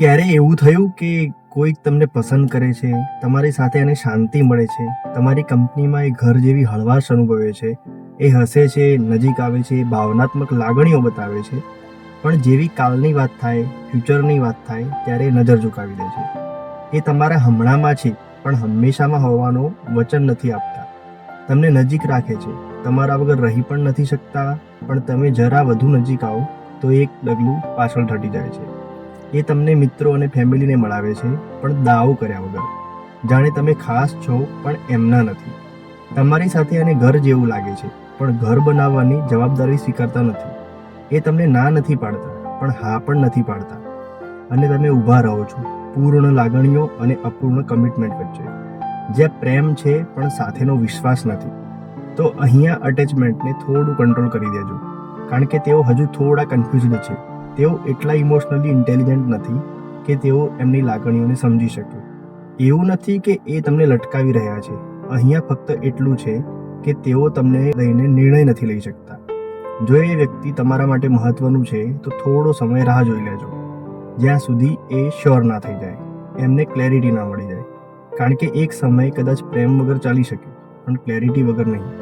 ક્યારે એવું થયું કે કોઈક તમને પસંદ કરે છે, તમારી સાથે એને શાંતિ મળે છે, તમારી કંપનીમાં એ ઘર જેવી હળવાશ અનુભવે છે, એ હસે છે, નજીક આવે છે, ભાવનાત્મક લાગણીઓ બતાવે છે, પણ જેવી કાલની વાત થાય, ફ્યુચરની વાત થાય ત્યારે નજર ઝુકાવી દે છે. એ તમારા હમણાંમાં છે પણ હંમેશામાં હોવાનો વચન નથી આપતા. તમને નજીક રાખે છે, તમારા વગર રહી પણ નથી શકતા, પણ તમે જરા વધુ નજીક આવો તો એક ડગલું પાછળ થટી જાય છે. એ તમને મિત્રો અને ફેમિલીને મળાવે છે, પણ દાવો કર્યા વગર, જાણે તમે ખાસ છો પણ એમના નથી. તમારી સાથે એને ઘર જેવું લાગે છે, પણ ઘર બનાવવાની જવાબદારી સ્વીકારતા નથી. એ તમને ના નથી પાડતા, પણ હા પણ નથી પાડતા, અને તમે ઊભા રહો છો પૂર્ણ લાગણીઓ અને અપૂર્ણ કમિટમેન્ટ વચ્ચે, જ્યાં પ્રેમ છે પણ સાથેનો વિશ્વાસ નથી. તો અહીંયા અટેચમેન્ટને થોડું કંટ્રોલ કરી દેજો, કારણ કે તેઓ હજુ થોડા કન્ફ્યુઝડ છે. તેઓ એટલા ઇમોશનલી ઇન્ટેલિજન્ટ નથી કે તેઓ એમની લાગણીઓને સમજી શકે. એવું નથી કે એ તમને લટકાવી રહ્યા છે, અહીંયા ફક્ત એટલું છે કે તેઓ તમને લઈને નિર્ણય નથી લઈ શકતા. જો એ વ્યક્તિ તમારા માટે મહત્વનું છે તો થોડો સમય રાહ જોઈ લેજો, જ્યાં સુધી એ શ્યોર ના થઈ જાય, એમને ક્લેરિટી ના મળી જાય. કારણ કે એક સમય કદાચ પ્રેમ વગર ચાલી શકે, પણ ક્લેરિટી વગર નહીં.